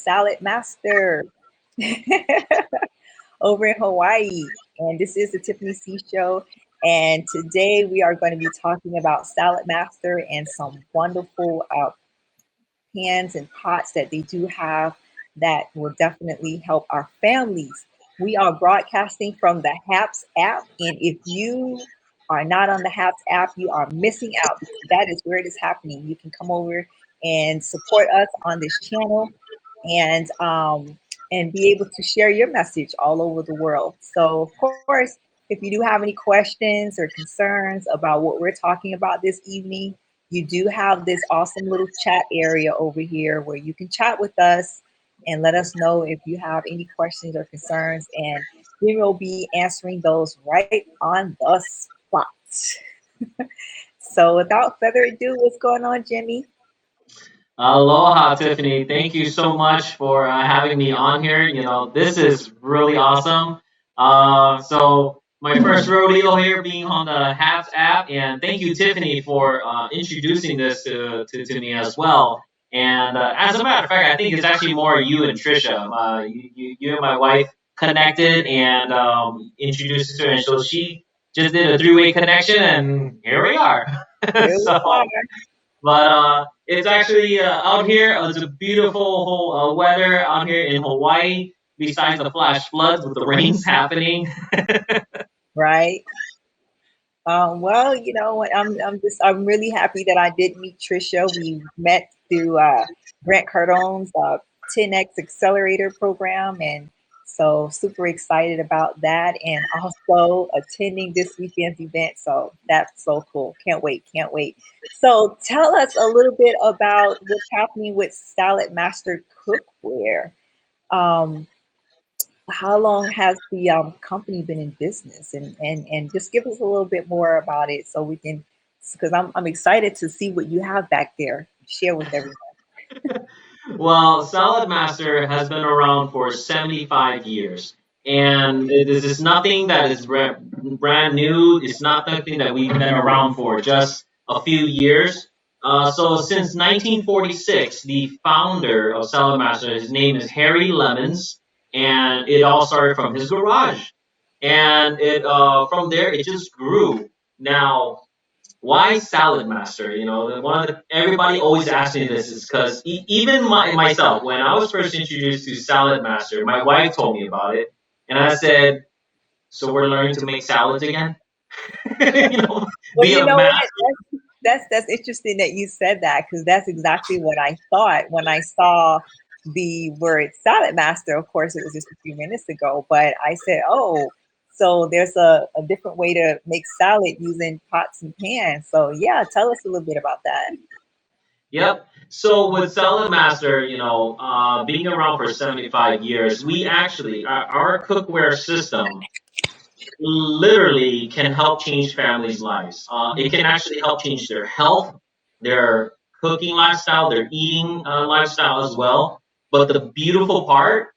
SaladMaster over in Hawaii. And this is the Tiffany C Show. And today we are going to be talking about SaladMaster and some wonderful pans and pots that they do have that will definitely help our families. We are broadcasting from the HAPS app. And if you are not on the HAPS app, you are missing out because that is where it is happening. You can come over and support us on this channel and be able to share your message all over the world. So of course, if you do have any questions or concerns about what we're talking about this evening, you do have this awesome little chat area over here where you can chat with us and let us know if you have any questions or concerns, and we will be answering those right on the spot. So without further ado, what's going on, Jimmy? Aloha, Tiffany. Thank you so much for having me on here. You know, this is really awesome. So my first rodeo here being on the Habs app, and thank you, Tiffany, for introducing this to me as well. And as a matter of fact, I think it's actually more you and Trisha. You and my wife connected and introduced her, and so she just did a three-way connection, and here we are. Here we So. are. But it's actually out here. It's a beautiful weather out here in Hawaii. Besides the flash floods with the rains happening. Right. Well, you know what? I'm really happy that I did meet Trisha. We met through Grant Cardone's 10X Accelerator program, and so super excited about that, and also attending this weekend's event. So that's so cool. Can't wait. Can't wait. So tell us a little bit about what's happening with SaladMaster Cookware. Um, how long has the company been in business, and just give us a little bit more about it so we can, because I'm excited to see what you have back there, share with everyone. Well, SaladMaster has been around for 75 years. And this is nothing that is brand new. It's not something that we've been around for just a few years. So since 1946, the founder of SaladMaster, his name is Harry Lemons, and it all started from his garage. And it from there it just grew. Now, why Salad Master? You know, everybody always asks me this is because even myself, when I was first introduced to Salad Master, my wife told me about it, and I said, "So we're learning to make salads again?" You know, Well, be you a know what? master. That's interesting that you said that, because that's exactly what I thought when I saw the word Salad Master. Of course, it was just a few minutes ago, but I said, oh, so there's a different way to make salad using pots and pans. So yeah, tell us a little bit about that. Yep. So with Salad Master, you know, being around for 75 years, we actually our cookware system literally can help change families' lives. It can actually help change their health, their cooking lifestyle, their eating lifestyle as well. But the beautiful part,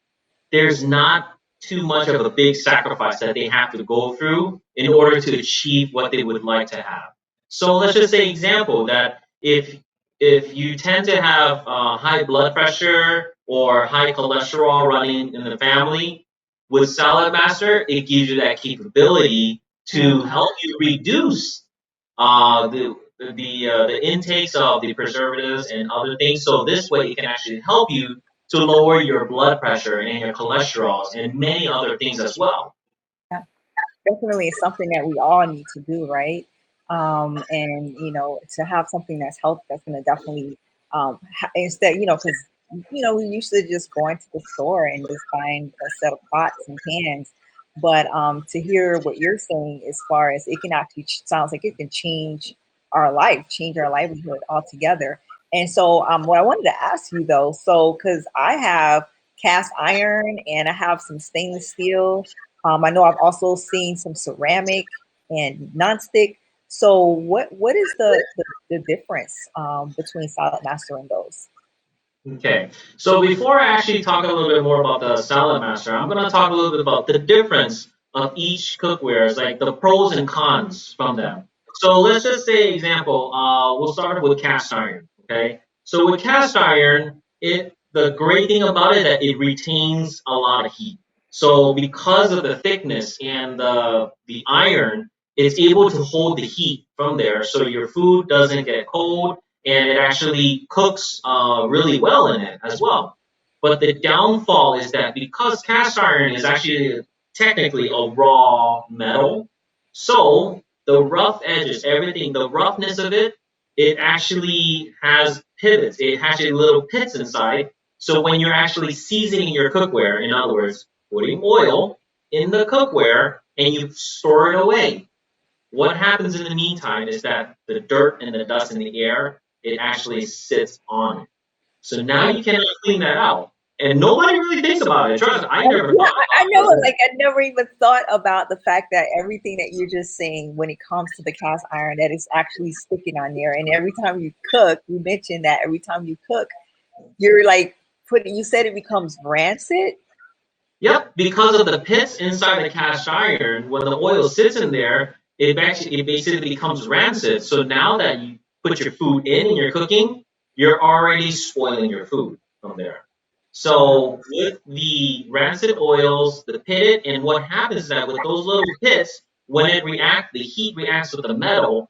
there's not too much of a big sacrifice that they have to go through in order to achieve what they would like to have. So let's just say example that if you tend to have high blood pressure or high cholesterol running in the family, with Salad Master, it gives you that capability to help you reduce the intakes of the preservatives and other things. So this way, it can actually help you to lower your blood pressure and your cholesterol and many other things as well. Yeah, definitely it's something that we all need to do, right? And you know, to have something that's healthy, that's going to definitely instead, you know, because you know we usually just going to the store and just buying a set of pots and pans, but to hear what you're saying as far as it can actually sounds like it can change our life, change our livelihood altogether. And so what I wanted to ask you though, so because I have cast iron and I have some stainless steel, I know I've also seen some ceramic and nonstick. So what is the difference between SaladMaster and those? Okay, so before I actually talk a little bit more about the Salad Master, I'm going to talk a little bit about the difference of each cookware, like the pros and cons from them. So let's just say, example, we'll start with cast iron. Okay, so with cast iron, the great thing about it is that it retains a lot of heat. So because of the thickness and the iron, it's able to hold the heat from there, so your food doesn't get cold, and it actually cooks really well in it as well. But the downfall is that because cast iron is actually technically a raw metal, so the rough edges, everything, the roughness of it, it actually has pivots. It has little pits inside. So when you're actually seasoning your cookware, in other words, putting oil in the cookware and you store it away, what happens in the meantime is that the dirt and the dust in the air, it actually sits on it. So now you cannot clean that out. And nobody really thinks about it. Trust me, I never Yeah, thought I about know it. it. Like I never even thought about the fact that everything that you're just saying when it comes to the cast iron that is actually sticking on there. And every time you cook, you mentioned that every time you cook, you're like putting. You said it becomes rancid. Yep, because of the pits inside the cast iron, when the oil sits in there, it basically becomes rancid. So now that you put your food in and you're cooking, you're already spoiling your food from there. Wow. So with the rancid oils, the pitted, and what happens is that with those little pits, when the heat reacts with the metal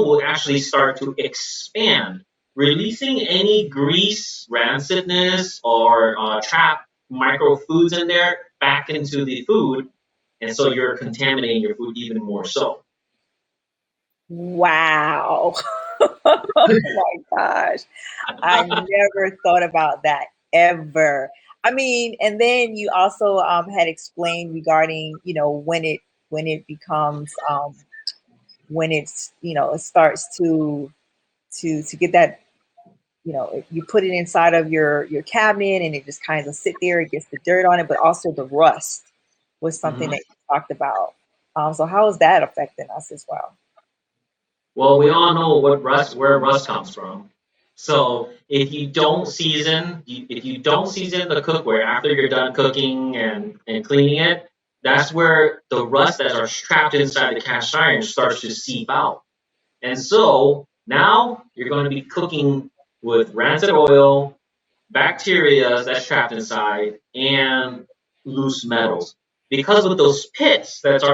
will actually start to expand, releasing any grease, rancidness, or trapped micro foods in there back into the food, and so you're contaminating your food even more so. Wow. Oh my gosh. I never thought about that ever. I mean, and then you also had explained regarding, when it becomes when it's, it starts to get that, you put it inside of your cabinet and it just kind of sit there, it gets the dirt on it, but also the rust was something Mhm. that you talked about. So how is that affecting us as well? Well, we all know where rust comes from. So if you don't season the cookware after you're done cooking and cleaning it, that's where the rust that are trapped inside the cast iron starts to seep out. And so now you're going to be cooking with rancid oil, bacteria that's trapped inside, and loose metals. Because with those pits that's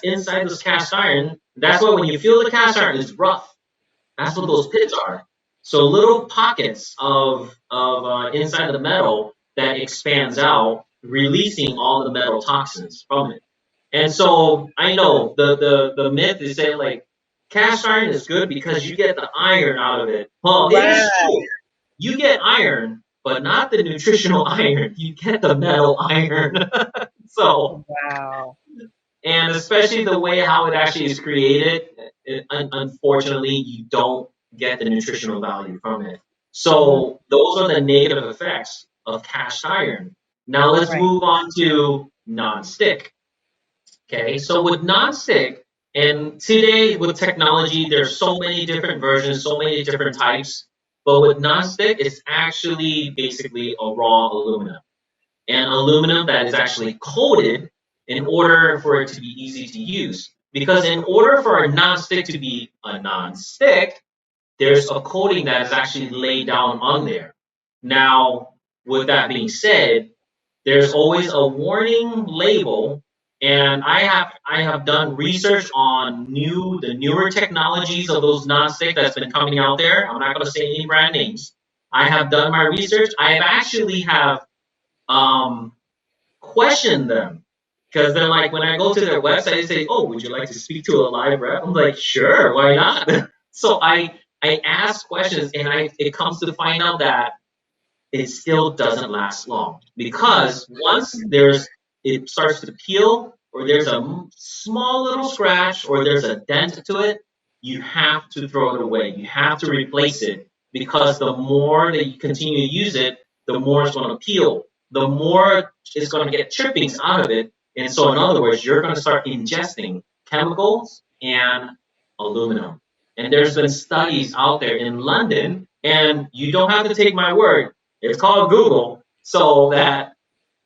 inside this cast iron, that's why when you feel the cast iron is rough. That's what those pits are. So little pockets of inside the metal that expands out, releasing all the metal toxins from it. And so I know the myth is saying like cast iron is good because you get the iron out of it. Well, it is Right. true. You get iron, but not the nutritional iron. You get the metal iron. So, Wow. and especially the way how it actually is created, unfortunately, you don't get the nutritional value from it. Mm, So those are the negative effects of cast iron. Now let's right. move on to nonstick. Okay, so with nonstick, and today with technology, there's so many different versions, so many different types. But with nonstick, it's actually basically a raw aluminum, and aluminum that is actually coated in order for it to be easy to use. Because in order for a nonstick to be a nonstick, there's a coating that is actually laid down on there. Now, with that being said, there's always a warning label, and I have done research on the newer technologies of those nonstick that's been coming out there. I'm not going to say any brand names. I have done my research. I have actually have um, questioned them because they're like when I go to their website, they say, "Oh, would you like to speak to a live rep?" I'm like, "Sure, why not?" So I ask questions, and it comes to find out that it still doesn't last long because once it starts to peel or there's a small little scratch or there's a dent to it, you have to throw it away. You have to replace it because the more that you continue to use it, the more it's going to peel, the more it's going to get chippings out of it. And so, in other words, you're going to start ingesting chemicals and aluminum. And there's been studies out there in London, and you don't have to take my word. It's called Google. So that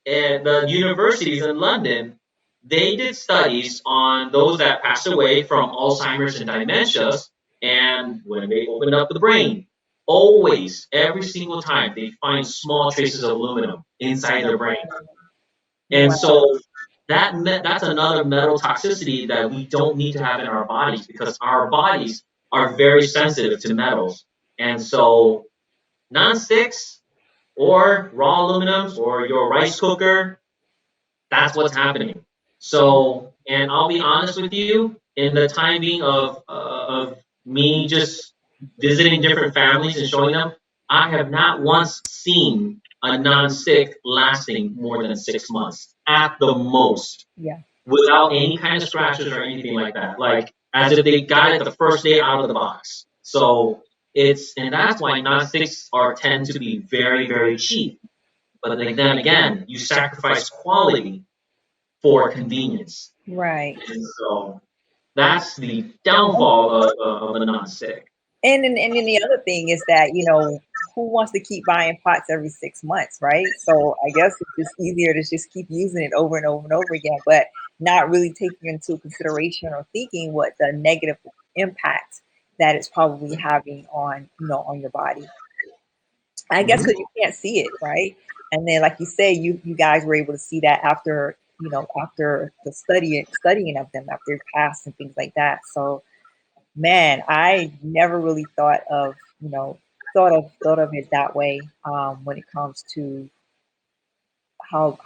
the universities in London, they did studies on those that passed away from Alzheimer's and dementias, and when they opened up the brain, always, every single time, they find small traces of aluminum inside their brain. And Wow. so that's another metal toxicity that we don't need to have in our bodies because our bodies are very sensitive to metals. And so non-sticks or raw aluminums or your rice cooker, that's what's happening. So, and I'll be honest with you, in the time being of me just visiting different families and showing them, I have not once seen a non-stick lasting more than 6 months at the most, Yeah. without any kind of scratches or anything like that. Like as if they got it the first day out of the box. So it's and that's why non-sticks are tend to be very very cheap. But then again, you sacrifice quality for convenience. Right. And so that's the downfall of a non-stick. And then the other thing is that, who wants to keep buying pots every 6 months, right? So I guess it's just easier to just keep using it over and over and over again, but not really taking into consideration or thinking what the negative impact that it's probably having on, on your body. I guess Mhm. because you can't see it, right? And then, like you say, you guys were able to see that after, after the studying of them, after their past and things like that. So, man, I never really thought of it that way, when it comes to how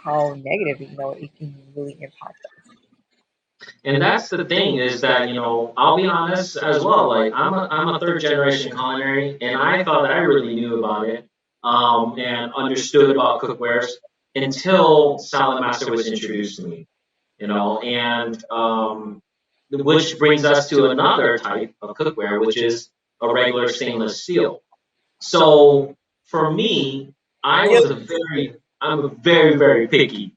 negative, it can really impact us. And that's the thing is that I'll be honest as well. Like I'm a third generation culinary, and I thought that I really knew about it, and understood about cookwares until SaladMaster was introduced to me. And which brings us to another type of cookware, which is a regular stainless steel. So for me, I'm a very, very picky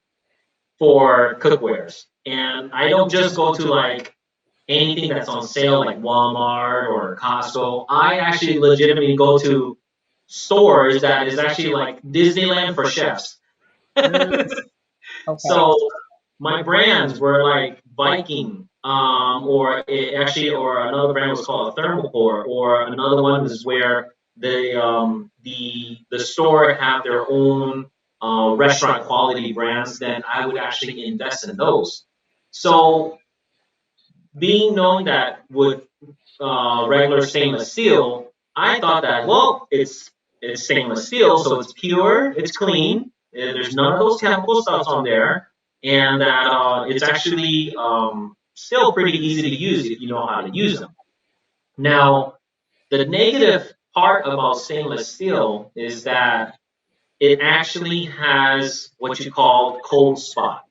for cookwares. And I don't just go to like anything that's on sale like Walmart or Costco. I actually legitimately go to stores that is actually like Disneyland for chefs. Mm, okay. So my brands were like Viking, or another brand was called Thermocore, or another one is where the store have their own restaurant quality brands. Then I would actually invest in those. So being knowing that with regular stainless steel, I thought that well, it's stainless steel, so it's pure, it's clean. There's none of those chemical stuffs on there, and that it's actually still pretty easy to use if you know how to use them. Now, the negative part about stainless steel is that it actually has what you call cold spot.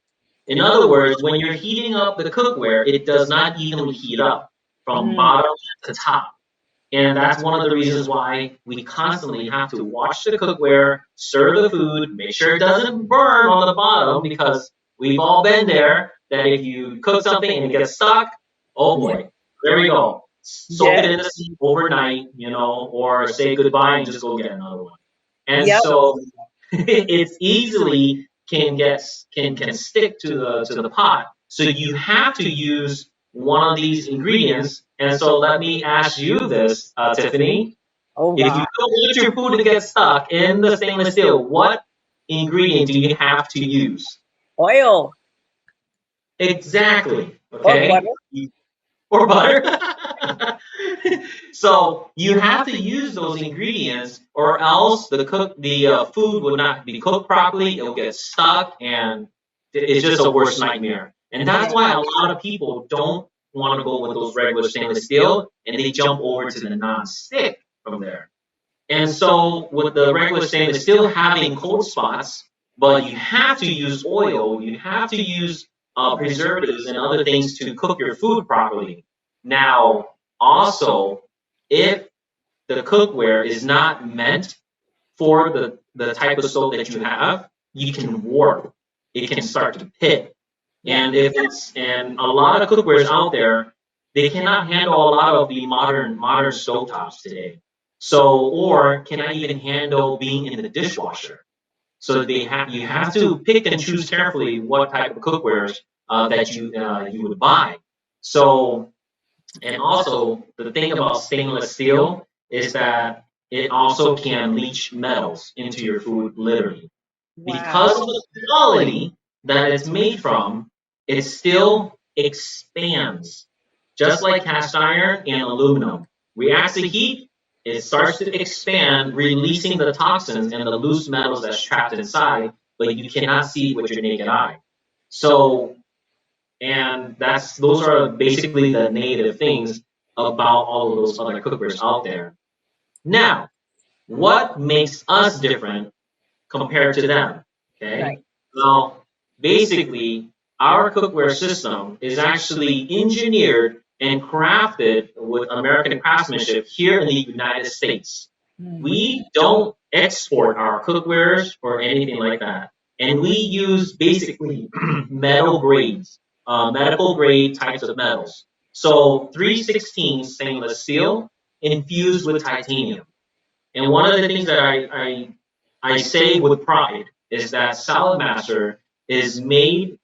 In other words, when you're heating up the cookware, it does not evenly heat up from Mm, bottom to top. And that's one of the reasons why we constantly have to watch the cookware, stir the food, make sure it doesn't burn on the bottom because we've all been there that if you cook something and it gets stuck, oh boy, there we go. Soak it yes. in the sea overnight, or say goodbye and just go get another one. And Yep. so it's easily can stick to the pot. So you have to use one of these ingredients. And so let me ask you this, Tiffany. Oh If you God. don't want your food to get stuck in the stainless steel, what ingredient do you have to use? Oil Exactly. or Okay. butter. Or butter. So you have to use those ingredients, or else the food will not be cooked properly. It'll get stuck, and it's just a worse nightmare. And that's Yeah. why a lot of people don't want to go with those regular stainless steel, and they jump over to the non-stick from there. And so with the regular stainless steel having cold spots, but you have to use oil, you have to use preservatives and other things to cook your food properly. Now, also, if the cookware is not meant for the type of stove that you have, you can warp. It can start to pit. Yeah. And a lot of cookwares out there, they cannot handle a lot of the modern stovetops today. So, or cannot even handle being in the dishwasher. So you have to pick and choose carefully what type of cookwares that you would buy. So, and also the thing about stainless steel is that it also can leach metals into your food literally. Because of Wow. the quality that it's made from, it still expands. Just like cast iron and aluminum. Reacts to heat, it starts to expand, releasing the toxins and the loose metals that's trapped inside, but you cannot see with your naked eye. So, and those are basically the negative things about all of those other cookwares out there. Now, what makes us different compared to them? Okay. Right. Well, basically, our cookware system is actually engineered and crafted with American craftsmanship here in the United States. Mm. We don't export our cookwares or anything like that. And we use basically metal grades, medical grade types of metals. So 316 stainless steel infused with titanium. And one of the things that I say with pride is that SaladMaster is made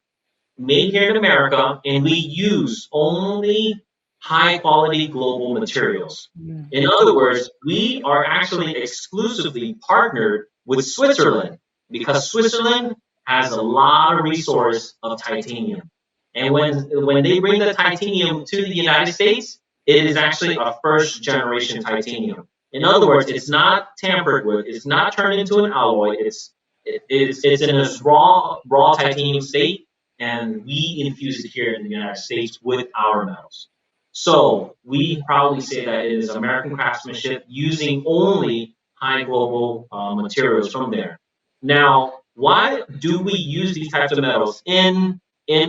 here in America, and we use only high quality global materials. Mm. In other words, we are actually exclusively partnered with Switzerland because Switzerland has a lot of resource of titanium. And when they bring the titanium to the United States, it is actually a first generation titanium. In other words, it's not tampered with, it's not turned into an alloy, it's in its raw titanium state, and we infuse it here in the United States with our metals. So we probably say that it is American craftsmanship using only high global materials from there. Now, why do we use these types of metals in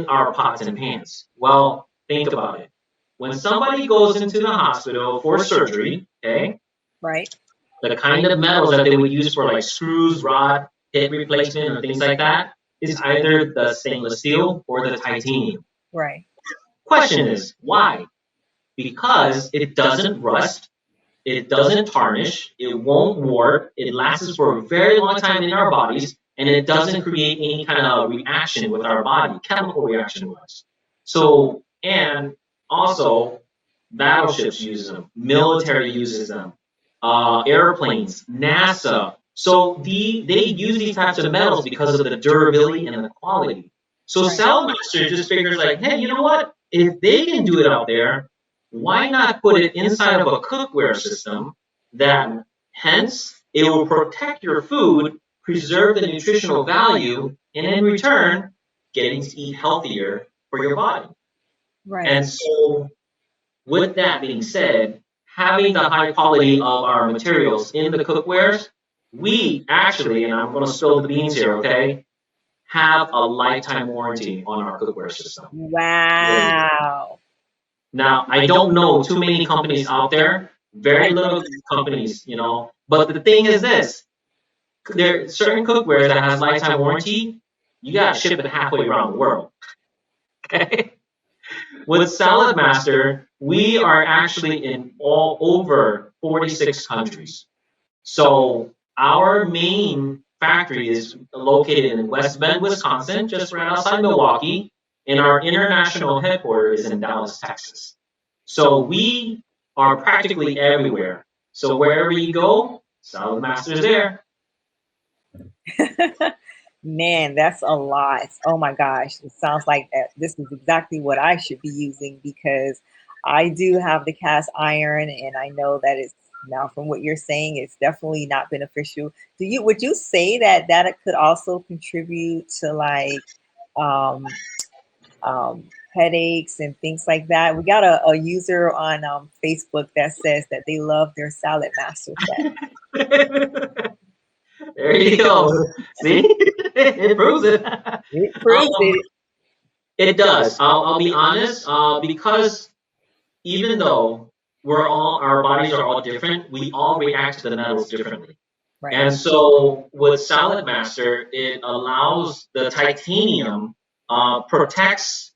our pots and pans? Well, think about it. When somebody goes into the hospital for surgery, okay, Right. the kind of metals that they would use for like screws, rod, hip replacement, or things like that is either the stainless steel or the titanium. Right. Question is, why? Because it doesn't rust, it doesn't tarnish, it won't warp, it lasts for a very long time in our bodies, and it doesn't create any kind of reaction with our body, chemical reaction with us. So, and also, battleships use them, military uses them, airplanes, NASA. So they use these types of metals because of the durability and the quality. So Right. Sailmaster just figures like, hey, you know what? If they can do it out there, why not put it inside of a cookware system that hence it will protect your food, preserve the nutritional value, and in return, getting to eat healthier for your body. Right. And so with that being said, having the high quality of our materials in the cookwares, we actually, and I'm going to spill the beans here, okay, have a lifetime warranty on our cookware system. Wow. Now, I don't know too many companies out there, very I little companies, but the thing is this, there are certain cookwares that has lifetime warranty, you got to ship it halfway around the world. Okay? With SaladMaster, we are actually in all over 46 countries. So our main factory is located in West Bend, Wisconsin, just right outside Milwaukee, and our international headquarters is in Dallas, Texas. So we are practically everywhere. So wherever you go, SaladMaster is there. Man, that's a lot. Oh my gosh. It sounds like that this is exactly what I should be using because I do have the cast iron and I know that it's now from what you're saying, it's definitely not beneficial. Would you say that it could also contribute to like um headaches and things like that? We got a user on Facebook that says that they love their Salad Master set. There you go. See, it proves it. It proves it. It does. I'll be honest. Because even though our bodies are all different, we all react to the metals differently. Right. And so with SaladMaster, it allows the titanium protects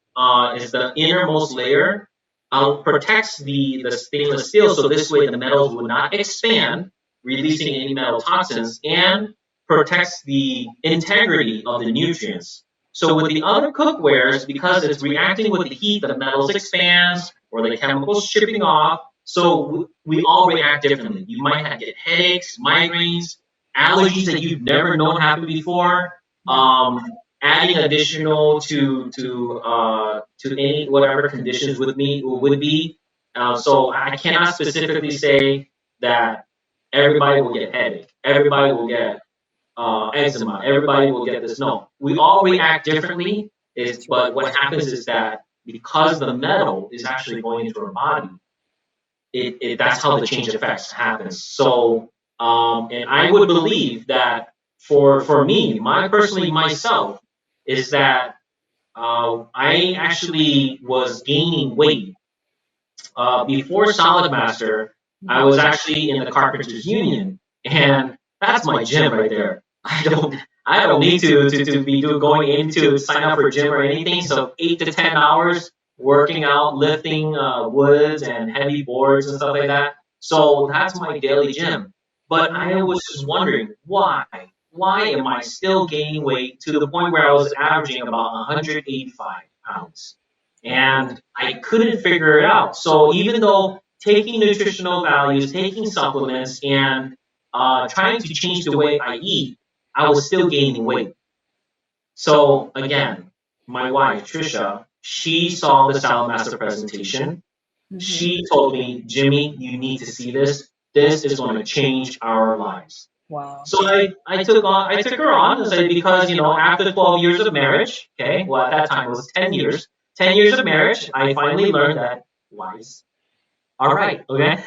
is the innermost layer, protects the stainless steel, so this way the metals will not expand, releasing any metal toxins, and protects the integrity of the nutrients. So with the other cookwares, because it's reacting with the heat, the metals expands or the chemicals shipping off. So we all react differently. You might have get headaches, migraines, allergies that you've never known happened before. Right. Um, Adding additional to any whatever conditions with me would be. So I cannot specifically say that everybody will get headache, everybody will get eczema, everybody will get this. No, we all react differently. But what happens is that because the metal is actually going into our body, that's how the change effects happens. So, and I would believe that for me, my personally myself, is that I actually was gaining weight before SolidMaster. I was actually in the Carpenters Union, and that's my gym right there. I don't need to be going into sign up for gym or anything. So 8 to 10 hours working out, lifting woods and heavy boards and stuff like that. So that's my daily gym. But I was just wondering why. Why am I still gaining weight to the point where I was averaging about 185 pounds? And I couldn't figure it out. So even though taking nutritional values, taking supplements, and trying to change the way I eat, I was still gaining weight. So again, my wife Trisha, she saw the SaladMaster presentation. Mm-hmm. She told me, Jimmy, you need to see this. This is going to change our lives. Wow. So I took her on and said, because after 12 years of marriage, okay, well at that time it was 10 years, 10 years of marriage, I finally learned that wise. All right, okay,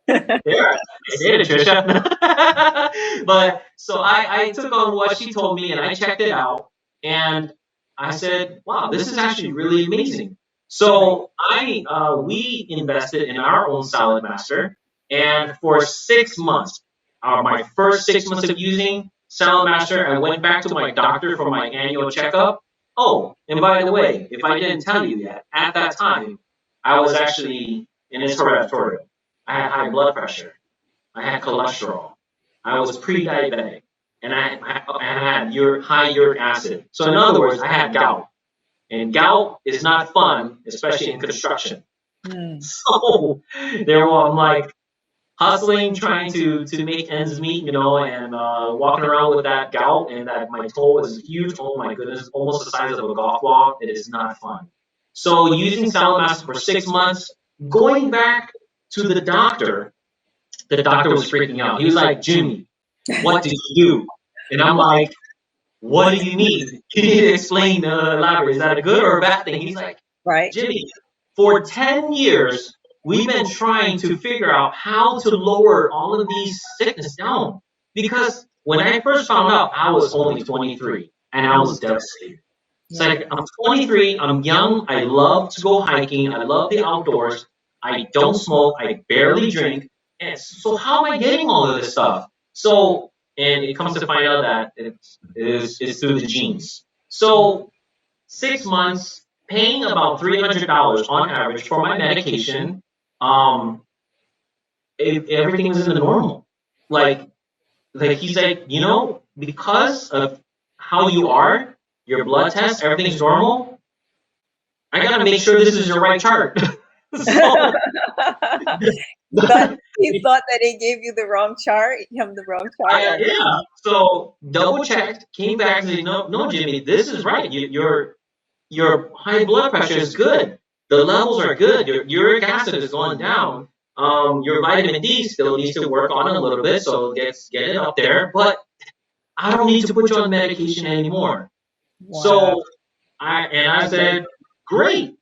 there, I did it, Trisha. But so I took on what she told me and I checked it out, and I said, wow, this is actually really amazing. Right. So we invested in our own SaladMaster, and for 6 months, my first 6 months of using SaladMaster, I went back to my doctor for my annual checkup. Oh, and by the way, if I didn't tell you yet, at that time, I was actually, and it's hereditary. I had high blood pressure. I had cholesterol. I was pre-diabetic, and I had high uric acid. So in other words, I had gout, and gout is not fun, especially in construction. Mm. So I'm like hustling, trying to make ends meet, and walking around with that gout, and that my toe was huge. Oh my goodness, almost the size of a golf ball. It is not fun. So using SaladMaster for 6 months, going back to the doctor was freaking out. He was like, Jimmy, what did you do? And I'm like, what do you mean? You need to explain, elaborate. Is that a good or a bad thing? He's like, Right. Jimmy, for 10 years, we've been trying to figure out how to lower all of these sickness down. Because when I first found out, I was only 23 and I was devastated. It's Yeah. like, I'm 23, I'm young, I love to go hiking, I love the outdoors, I don't smoke, I barely drink. And so how am I getting all of this stuff? So, and it comes to find out that it's through the genes. So 6 months, paying about $300 on average for my medication, um, everything was in the normal. Like, he's like, because of how you are, your blood test, everything's normal. I gotta make sure this is your right chart. So You thought you thought that they gave you the wrong chart? Him the wrong chart? Or yeah. So double checked, came back and said, no, no, Jimmy, this is right. Your high blood pressure is good. The levels are good. Your uric acid is going down. Your vitamin D still needs to work on it a little bit, so get it up there. But I don't need to put you on medication anymore. wow. So I said, great.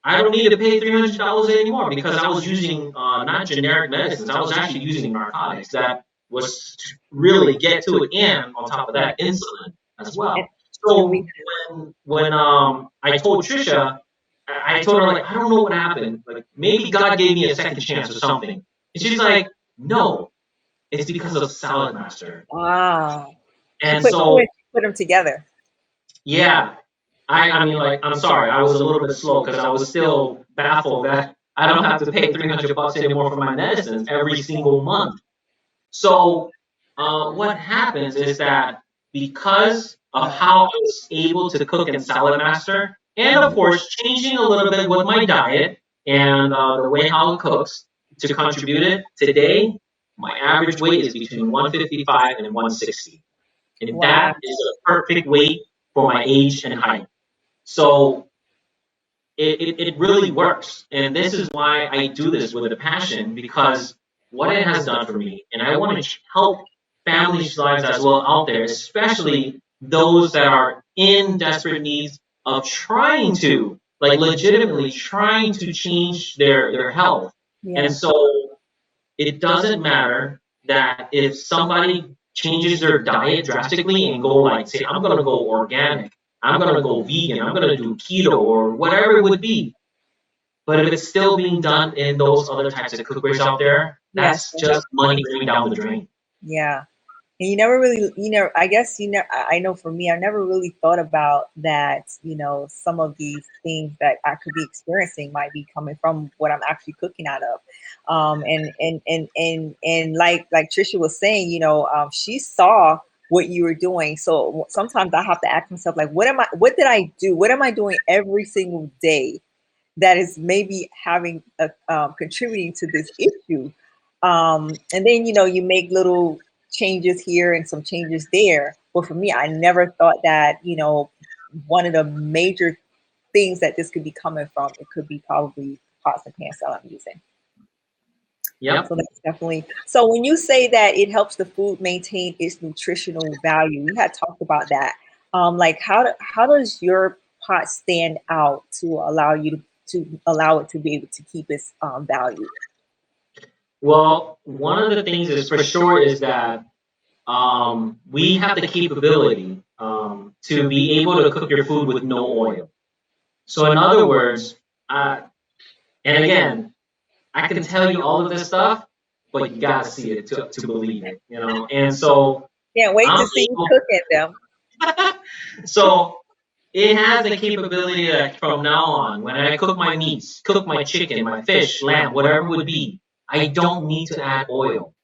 I don't need to pay $300 anymore because I was using not generic medicines. I was actually using narcotics that was to really get to it, and on top of Right. that, insulin as And, well. and we So when I told Trisha, I told her like I don't know what happened. Like maybe God gave me a second chance or something. And she's like, no, it's because of SaladMaster. wow. And so She put them together. yeah, I mean, like, I'm sorry, I was a little bit slow because I was still baffled that I don't have to pay $300 anymore for my medicines every single month. So, what happens is that because of Right. how I was able to cook in SaladMaster, and of Mhm. course, changing a little bit with my diet and the way how it cooks, to contribute it. Today, my average weight is between 155 and 160. And Wow. that is a perfect weight for my age and height. So it really works. And this is why I do this with a passion, because what it has done for me, and I want to help families' lives as well out there, especially those that are in desperate needs of trying to, like legitimately trying to change their health. And Yeah. so it doesn't matter that if somebody changes their diet drastically and go like say, I'm gonna go organic, I'm gonna go vegan, I'm gonna do keto or whatever it would be. But if it's still being done in those other types of cookwares out there, Yes. that's just money going down the drain. Yeah. And you never really, I guess I know for me, I never really thought about that, some of these things that I could be experiencing might be coming from what I'm actually cooking out of. And like Trisha was saying, she saw what you were doing. So sometimes I have to ask myself, like, what did I do? What am I doing every single day that is maybe having contributing to this issue? And then you make little changes here and some changes there. But for me, I never thought that one of the major things that this could be coming from, it could be probably pots and pans that I'm using. Yep. So that's definitely. So when you say that it helps the food maintain its nutritional value, we had talked about that. Like how does your pot stand out to allow you to allow it to be able to keep its value? Well, one of the things is for sure is that we have the capability to be able to cook your food with no oil. So in other words, uh, and again, I can tell you all of this stuff, but you gotta see it to believe it, you know. And so Can't wait I'm to see you able. cooking them. So it has the capability that from now on, when I cook my meats, cook my chicken, my fish, lamb, whatever it would be, I don't need to add oil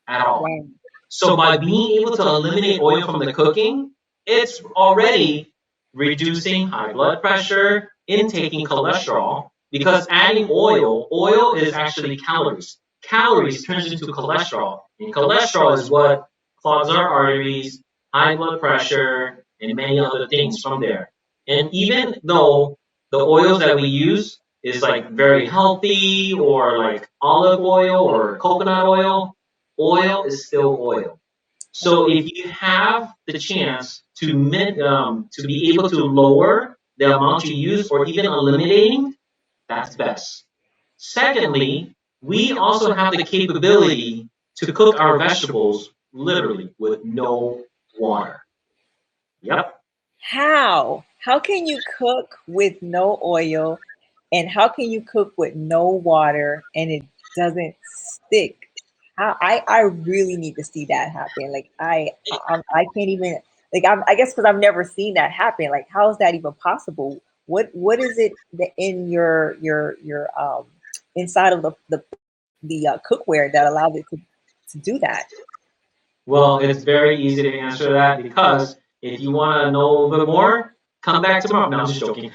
at all. Wow. So by being able to eliminate oil from the cooking, it's already reducing high blood pressure, intaking cholesterol, because adding oil is actually calories. Calories turns into cholesterol, and cholesterol is what clogs our arteries, high blood pressure, and many other things from there. And even though the oils that we use is like very healthy or like olive oil or coconut oil is still oil. So if you have the chance to be able to lower the amount you use or even eliminating, that's best. Secondly, we also have the capability to cook our vegetables literally with no water. Yep. How? How can you cook with no oil, and how can you cook with no water and it doesn't stick? I really need to see that happen. Like I can't even like I guess because I've never seen that happen. Like how is that even possible? What is it that in your inside of the cookware that allows it to do that? Well, it's very easy to answer that because if you want to know a little bit more, come back tomorrow. No, I'm just joking.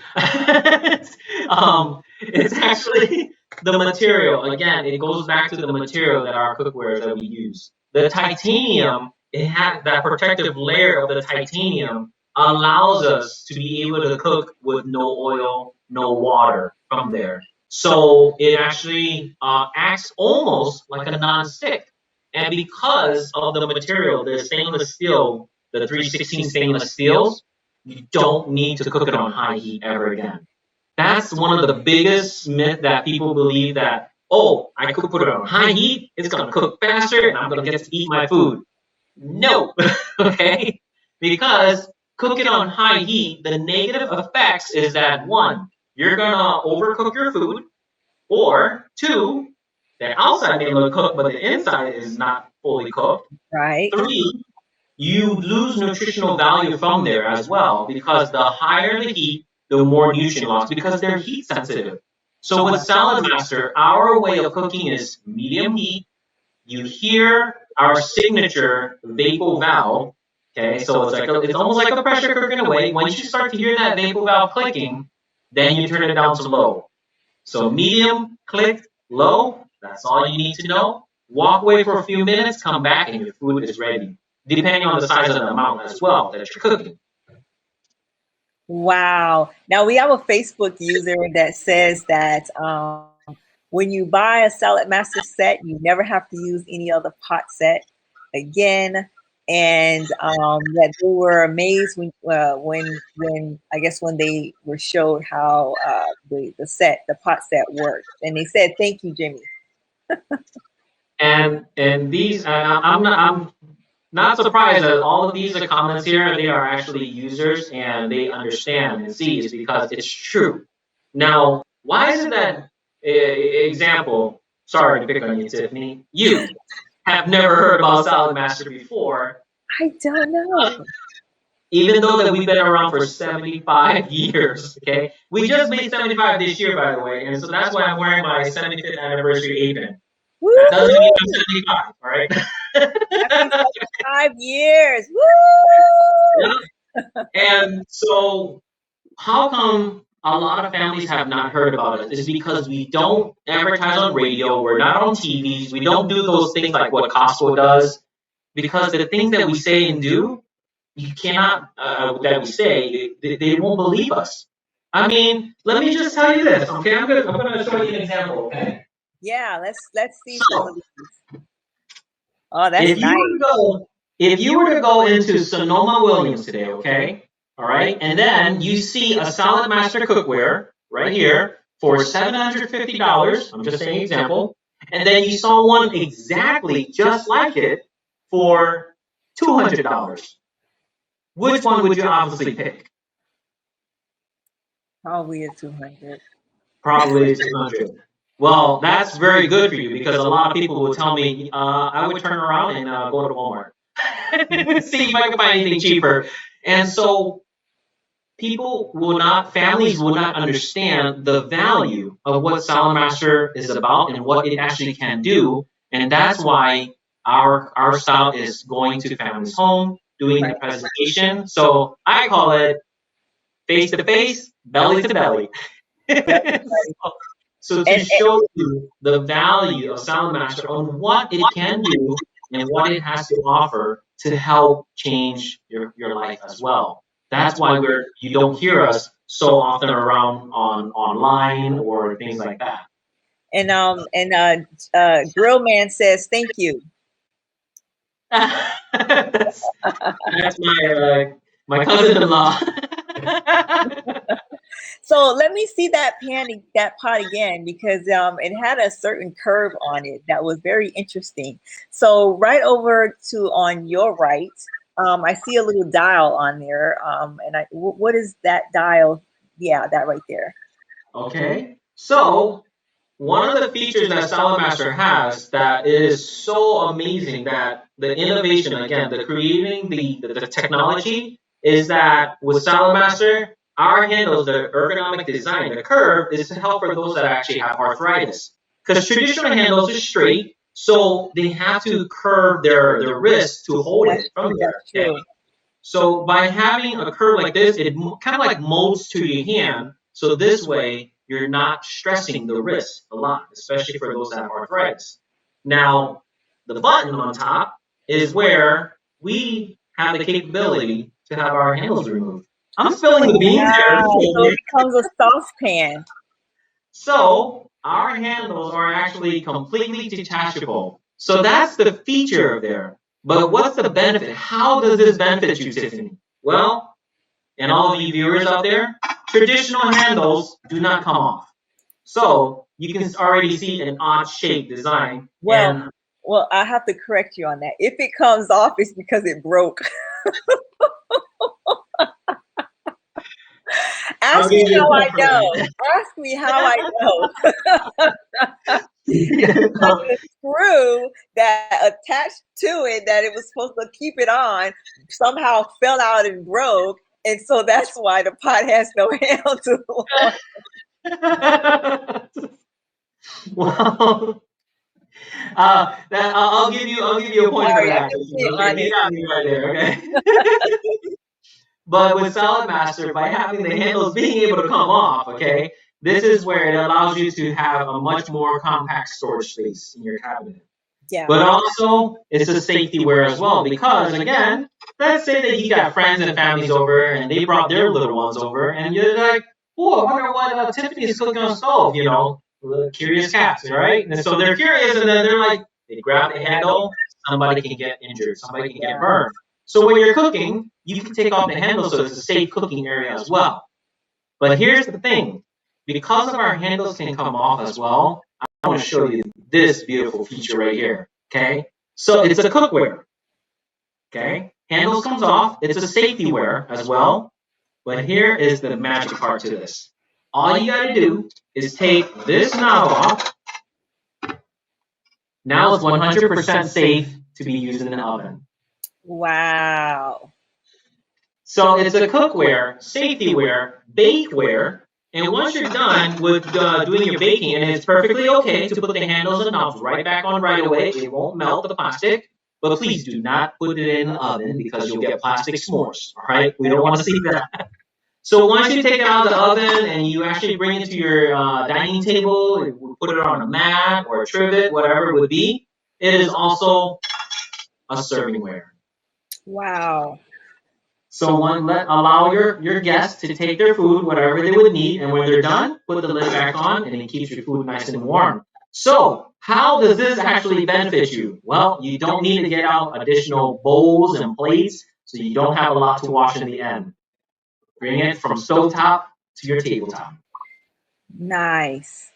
It's actually the material. Again, it goes back to the material that our cookware that we use. The titanium, it has that protective layer of the titanium allows us to be able to cook with no oil, no water from there. So it actually acts almost like a non-stick. And because of the material, the stainless steel, the 316 stainless steels, you don't need to cook it on high heat ever again. That's one of the biggest myth that people believe that, oh, I could put it on high heat, it's gonna cook faster, and I'm gonna get to eat my food. No, okay? Because cooking on high heat, the negative effects is that one, you're gonna overcook your food, or two, the outside may look cooked, but the inside is not fully cooked. Right? Three, you lose nutritional value from there as well because the higher the heat, the more nutrient loss because they're heat sensitive. So with Salad Master, our way of cooking is medium heat. You hear our signature vapor valve. Okay, so it's almost like a pressure cooker in a way. Once you start to hear that vapor valve clicking, then you turn it down to low. So medium, click, low, That's all you need to know. Walk away for a few minutes, come back, and your food is ready, depending on the size of the amount as well that you're cooking. Wow. Now we have a Facebook user that says that when you buy a Salad Master set, you never have to use any other pot set again. And that they were amazed when I guess when they were showed how the pot set worked, and they said, "Thank you, Jimmy." And these, I'm not surprised that all of these are comments here. They are actually users and they understand and see is because it's true. Now, why is it that, example, sorry to pick on you, Tiffany, you have never heard about SaladMaster before, I don't know. even though that we've been around for 75 years, okay? We just made 75 this year, by the way, and so that's why I'm wearing my 75th anniversary apron. That doesn't mean I'm Woo! 75, all right? Happy 5 years. Woo! Yeah. And so, how come a lot of families have not heard about us? Is because we don't advertise on radio, we're not on TVs, we don't do those things like what Costco does, because the things that we say and do, you cannot, that we say, they won't believe us. I mean, let me just tell you this, okay? I'm gonna show you an example, okay? Yeah, let's see some of So, these. Oh, that's If you nice. were to go, if you were to go into Sonoma Williams today, okay, all right, and then you see a Salad Master cookware right here for $750. I'm just saying example, and then you saw one exactly just like it for $200. Which one would you obviously pick? Probably a 200. Probably 200. Well, that's very good for you because a lot of people will tell me I would turn around and go to Walmart. See if I can find anything cheaper. And so families will not understand the value of what SaladMaster is about and what it actually can do. And that's why our style is going to families' home, doing the Right. presentation. So I call it face to face, belly to belly. So to And show you the value of SaladMaster on what it can do and what it has to offer to help change your life as well. That's why you don't hear us so often around on online or things like that. Grill Man says thank you. That's my cousin-in-law. So let me see that pot again, because it had a certain curve on it that was very interesting. So right over to on your right, I see a little dial on there, and what is that dial? Yeah, that right there. Okay, so one of the features that SaladMaster has that is so amazing that the innovation, again, the creating the technology is that with SaladMaster, our handles, the ergonomic design, the curve is to help for those that actually have arthritis. Because traditional handles are straight, so they have to curve their wrist to hold That's it from true. there. That's Okay? true. So by having a curve like this, it kind of like molds to your hand. So this way, you're not stressing the wrist a lot, especially for those that have arthritis. Now, the button on top is where we have the capability to have our handles removed. I'm spilling the beans Wow. So here. it becomes a saucepan. So our handles are actually completely detachable. So that's the feature of there. But what's the benefit? How does this benefit you, Tiffany? Well, and all of you viewers out there, traditional handles do not come off. So you can already see an odd shape design. Well, And well, I have to correct you on that. If it comes off, it's because it broke. I'll Ask give me you how a I point for know. that. Ask me how I know. Because the screw that attached to it that it was supposed to keep it on somehow fell out and broke. And so that's why the pot has no handle to the Well, I'll give you a point for Sorry, I that. can see it Okay, on you it. got me right there. Okay. But with SaladMaster, by having the handles being able to come off, okay, this is where it allows you to have a much more compact storage space in your cabinet. Yeah. But also, it's a safety wear as well because, again, let's say that you got friends and families over and they brought their little ones over, and you're like, oh, I wonder what Tiffany's cooking on the stove, curious cats, right? And so they're curious, and then they're like, they grab the handle, somebody can get injured, somebody can get burned. So when you're cooking, you can take off the handle so it's a safe cooking area as well. But here's the thing, because of our handles can come off as well, I want to show you this beautiful feature right here. Okay, so it's a cookware. Okay, handles comes off. It's a safety wear as well. But here is the magic part to this. All you got to do is take this knob off. Now it's 100% safe to be used in the oven. Wow. So it's a cookware, safety wear, bakeware. And once you're done with doing your baking, and it's perfectly okay to put the handles and knobs right back on right away, it won't melt the plastic. But please do not put it in the oven because you'll get plastic s'mores. All right, we don't want to see that. So once you take it out of the oven and you actually bring it to your dining table, put it on a mat or a trivet, whatever it would be, it is also a serving ware. Wow. So allow your guests to take their food, whatever they would need, and when they're done, put the lid back on, and it keeps your food nice and warm. So how does this actually benefit you? Well, you don't need to get out additional bowls and plates, so you don't have a lot to wash in the end. Bring it from stovetop to your tabletop. Nice.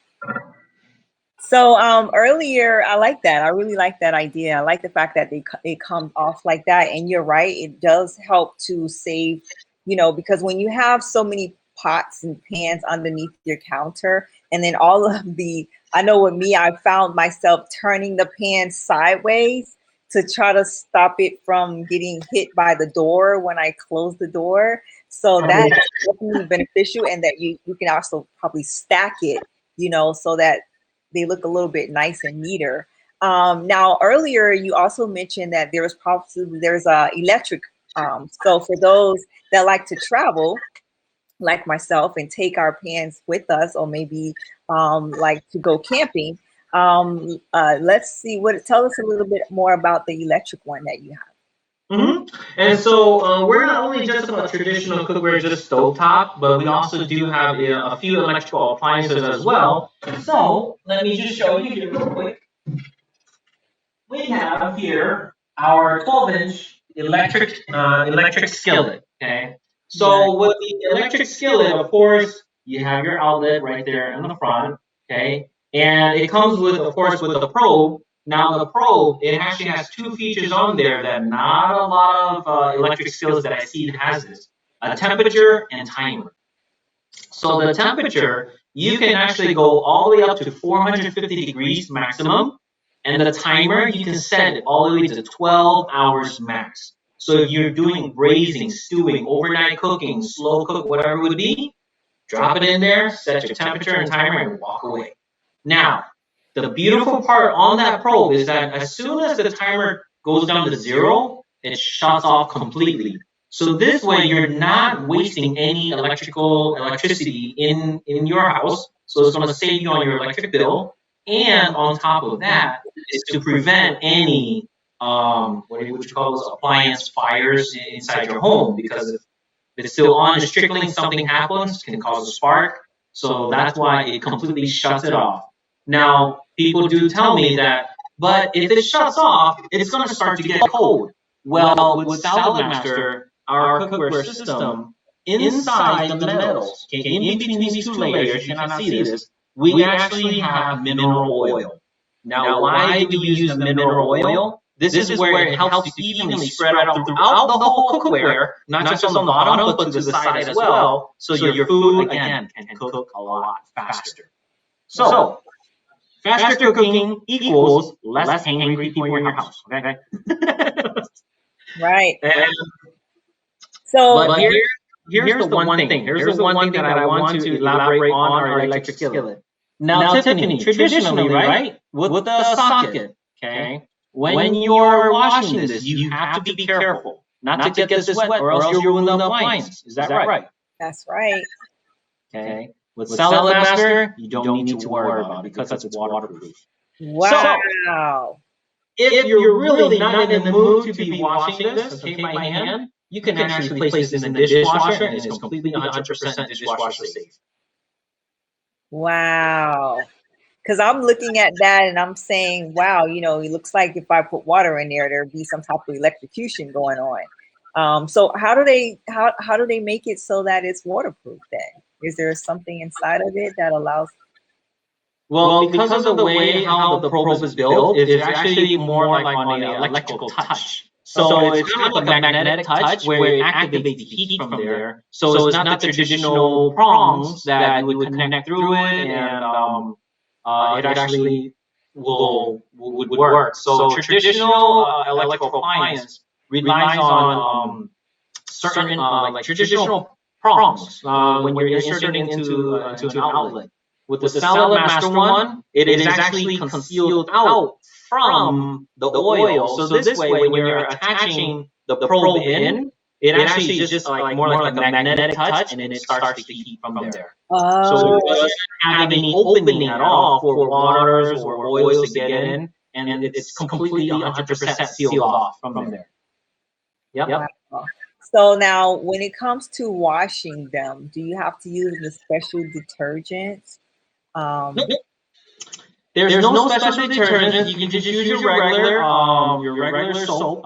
So earlier, I like that. I really like that idea. I like the fact that it comes off like that. And you're right, it does help to save, because when you have so many pots and pans underneath your counter, and then all of I know with me, I found myself turning the pan sideways to try to stop it from getting hit by the door when I close the door. So that is definitely beneficial, and that you can also probably stack it, so that they look a little bit nice and neater. Now, earlier you also mentioned that there's electric. So for those that like to travel, like myself, and take our pans with us, or maybe like to go camping, let's see. Tell us a little bit more about the electric one that you have. Mm-hmm. And so we're not only just about traditional cookware, just stovetop, but we also do have a few electrical appliances as well. So let me just show you here real quick. We have here our 12-inch electric skillet. Okay. So with the electric skillet, of course, you have your outlet right there in the front. Okay. And it comes with, of course, with a probe. Now the probe, it actually has two features on there that not a lot of electric skillets that I see has this: a temperature and timer. So the temperature, you can actually go all the way up to 450 degrees maximum, and the timer, you can set it all the way to 12 hours max. So if you're doing braising, stewing, overnight cooking, slow cook, whatever it would be, drop it in there, set your temperature and timer, and walk away. Now, the beautiful part on that probe is that as soon as the timer goes down to 0, it shuts off completely. So this way, you're not wasting any electricity in your house. So it's going to save you on your electric bill. And on top of that, is to prevent any what you call those appliance fires inside your home, because if it's still on and trickling, something happens, it can cause a spark. So that's why it completely shuts it off. Now, people do tell me that, but if it shuts off, it's going to start to get cold. Well, with SaladMaster, our cookware system, inside the metals, okay, in between these two layers, you cannot see this, we actually have mineral oil. Now, why do we use the mineral oil? This is where it helps to evenly spread out throughout the whole cookware, not just on the bottom, but to the side as well, so your food, again, can cook a lot faster. So, faster cooking equals less angry people in your house. Okay. Right. And, So, but here's the one thing. Here's the one thing that I want to elaborate on our electric skillet. Now, Tiffany, traditionally, right, with the socket, okay, when you're washing this, you have to be careful not to get this wet, or else you'll ruin the appliance. Is that right? That's right. Okay. With SaladMaster, you don't need to worry about it because it's waterproof. So, Wow. if you're really not in the mood to be washing this, okay, by hand, you can actually place this in the dishwasher and it's completely 100% dishwasher safe. Wow. Because I'm looking at that and I'm saying, wow, it looks like if I put water in there, there'd be some type of electrocution going on. So how do they make it so that it's waterproof then? Is there something inside of it that allows? Well, because of the way how the probe is built, it's actually more like on the electrical touch. So it's kind of like a magnetic touch where it activates the heat from there. So it's not the traditional prongs that you would connect through it, and it actually would work. So traditional electrical appliance relies on certain like traditional prongs when you're inserting into an outlet. With the SaladMaster one, it is actually concealed out from the oil. So this way, when you're attaching the probe in, it actually is just like more like a magnetic touch, and it starts the heat from there. So it doesn't have any opening at all for waters or oils to get in, and it's completely 100% sealed off from there. Yep. Wow. So now, when it comes to washing them, do you have to use the special detergents? Nope. There's no special detergent. You can just use your regular soap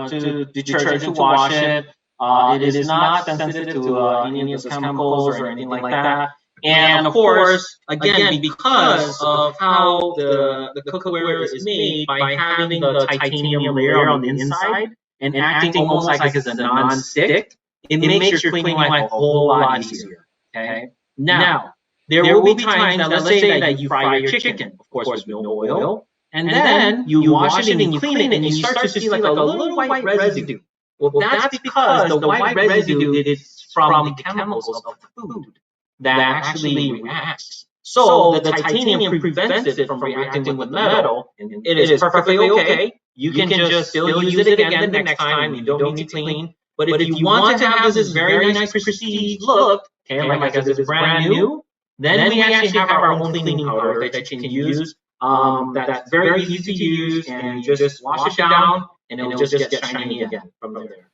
to detergent to wash it. It is not sensitive to any of the chemicals or anything like that. And of course, again, because of how the cookware is made, by having the titanium layer on the inside and acting almost like it's a non-stick, it makes your cleaning life a whole lot easier. Okay. Now, there will be times that, let's say that you fry your chicken, of course, with no oil, and then you wash it and you clean it, and you start to see like a little white residue. Well, that's because the white residue is from the chemicals of the food that actually reacts. So the titanium prevents it from reacting with metal, and it is perfectly okay. You can just still use it again the next time. You don't need to clean. But if you want to have this very nice prestige look, okay, like as if it's brand new, then we actually have our own cleaning powder that you can use. That's very easy to use, and you just wash it down, and it will just get shiny again from there.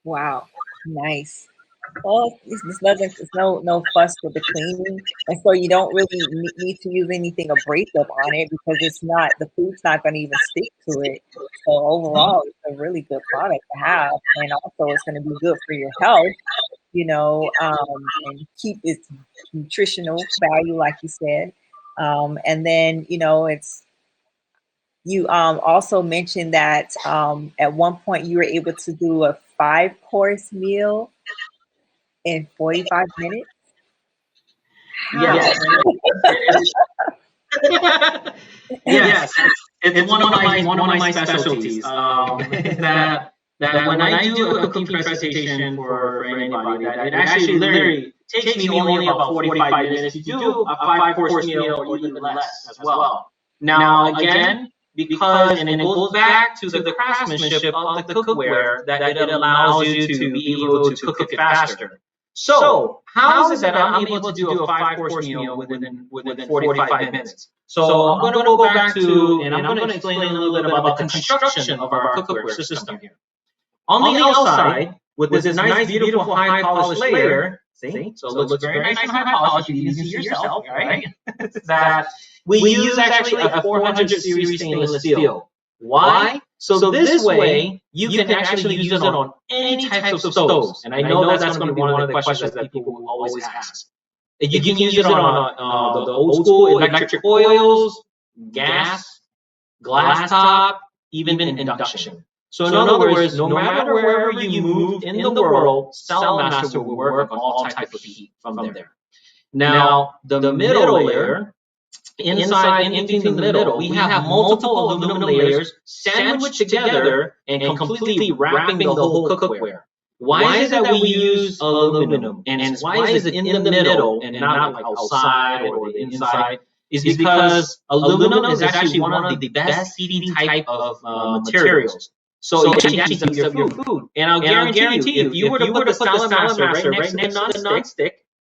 Wow, nice. Well, it's no fuss with the cleaning, and so you don't really need to use anything abrasive on it because the food's not going to even stick to it. So overall, it's a really good product to have, and also it's going to be good for your health, and keep its nutritional value, like you said. And then, you also mentioned that at one point you were able to do a 5-course meal in 45 minutes. How? Yes. Yes, it's one of my specialties. That when I do a cooking presentation for anybody, that it actually literally takes me only about 45 minutes to do a 5-course meal or even less as well. Now again, because and it goes back to the craftsmanship of the cookware that it allows you to be able to cook it faster. So how is it that I'm able to do a 5-course meal within 45 minutes? So I'm going to go back to, and I'm going to explain a little bit about the construction of our cookware system here. On the outside, with this nice, beautiful, high polished layer, see? So it looks very nice and high polished. You can see yourself, right? That we use actually a 400 series stainless steel. Why? So this way, you can actually use it on any types of stoves. And I know that's going to be one of the questions that people will always ask. You can use it on the old school electric coils, gas, glass top, even induction. So in other words, no matter wherever you move in the world, SaladMaster will work on all types of heat from there. Now, the middle layer, inside and in between the middle, we have multiple aluminum layers sandwiched together and completely wrapping the whole cookware. Why is it that we use aluminum, and why is it in the middle and not like outside or the inside? Is because aluminum is actually one of the best heating type of materials. So it actually heats up your food. And I'll guarantee you, if you were to put the SaladMaster right next to the Nonstick,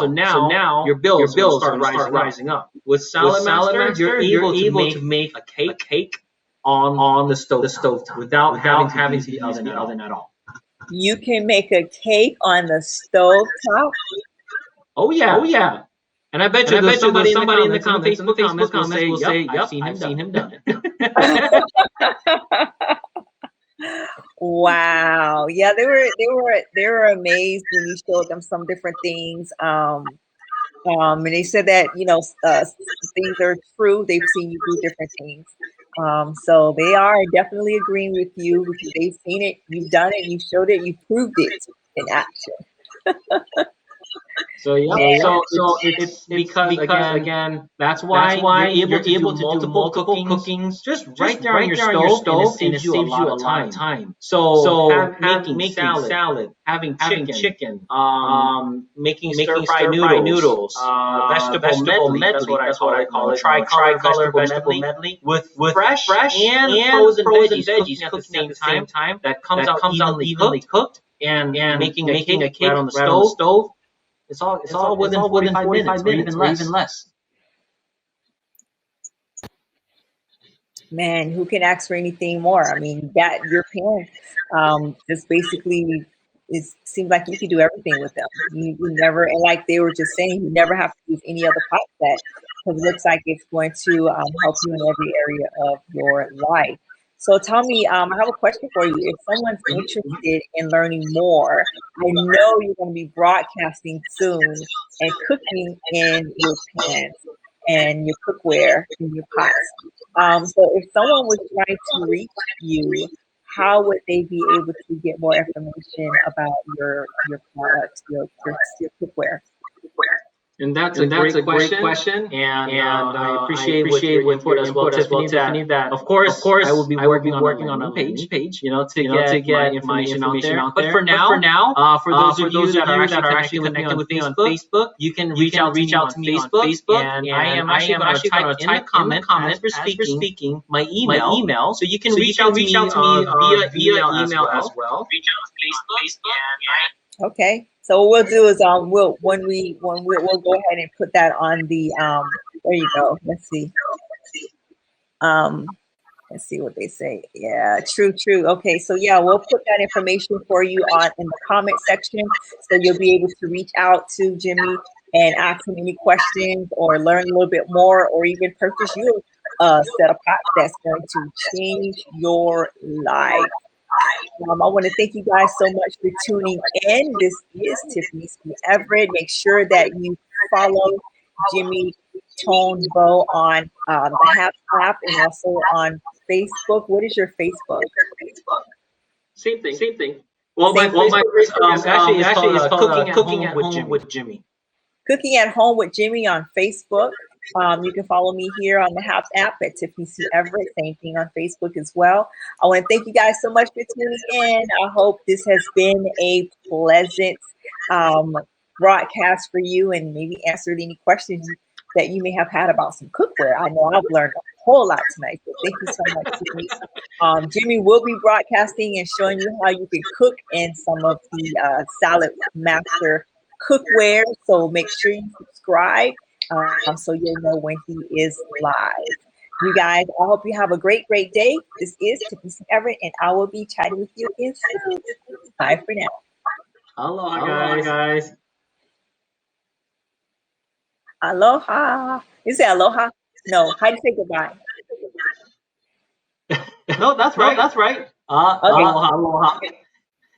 So now your bills are going to start rising up. With With SaladMaster, you're SaladMaster, you're able to able to make make a a cake cake on the stove without having to use oven the at all. oven at all. You can make a cake on the stove top. Oh yeah. Oh yeah. And I bet And you I there's bet you there's somebody in the somebody in the Facebook comments comments will say, "Yep, "Yep, I've seen him done it." Wow. Yeah, they were amazed when you showed them some different things. And they said that, things are true. They've seen you do different things. So they are definitely agreeing with you because they've seen it, you've done it, you showed it, you proved it in action. So yeah, Man, it's because again, that's that's why why you're you're able able to to do do multiple multiple cookings cookings just just right there on right your there on your stove, and stove, and it it saves saves you you a a lot lot of of time. time. So So making making salad, salad, having having chicken, chicken, making stir making fry stir fry noodles, noodles, vegetable vegetable medley. That's what medley. I That's what call I it. call it. Tricolor Tricolor vegetable vegetable medley medley with with fresh fresh and and frozen frozen veggies veggies cooking at the cooking at same the same time. time That comes that out comes out evenly evenly cooked, cooked, and and making a making a cake right cake on the right on the stove. stove. It's all It's within all within 45 minutes 45 or minutes even or even less. less. man, who can ask for anything more? I mean, that your parents just basically it seems like you could do everything with them. You never, and like they were just saying, you never have to use any other pot set because it looks like it's going to help you in every area of your life. So tell me, I have a question for you. If someone's interested in learning more, I know you're going to be broadcasting soon and cooking in your pans and your cookware and your pots. So if someone was trying to reach you, how would they be able to get more information about your products, your cookware? And that's a And that's great a great question, question, and and I I appreciate with appreciate with your your input input as as well, well, Tiffany. Tiffany. That That of of course I course will be I will be working on a working on a landing landing page, page, to to get my get my information out information there. out But there. for But for now, now, for those for of you those of that are you actually that are connected actually with me connected on with me on Facebook, Facebook, you can you reach can out to reach me out on to me on Facebook, Facebook, and I and am I actually am going to actually type going to in the type in the comments comments as we're speaking my my email, email, so you can so you reach can out to reach me out to me via via email as email as well. well. Okay. So what we'll do is we'll go ahead and put that on the there you go. Um let's see what they say. Yeah, true, true. Okay, so yeah, we'll put that information for you on in the comment section, so you'll be able to reach out to Jimmy and ask him any questions, or learn a little bit more, or even purchase you a set of pots that's going to change your life. I want to thank you guys so much for tuning in. This is Tiffany C. Everett. Make sure that you follow Jimmy Tone Bow on the Hap app and also on Facebook. What is your Facebook? Same thing. Same thing. Well, my Same thing. Facebook is Actually is called Cooking Cooking at with Home Jimmy. with Jimmy. Cooking at Home with Jimmy on Facebook. You can follow me here on the Haps app at Tiffany C. Everett. Same thing on Facebook as well. I want to thank you guys so much for tuning in. I hope this has been a pleasant um, broadcast for you and maybe answered any questions that you may have had about some cookware. I know I've learned a whole lot tonight. So thank you so much, Jimmy. Jimmy will be broadcasting and showing you how you can cook in some of the SaladMaster cookware. So make sure you subscribe so you'll know when he is live. You guys, I hope you have a great, great day. This is Tiffany Everett, and I will be chatting with you again soon. Bye for now. Aloha, Aloha, guys. guys. Aloha. You say aloha? No, how do you say goodbye? No, that's No, right. that's right. Okay. Aloha. Aloha.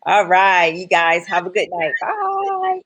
All right. You guys have a good night. Bye.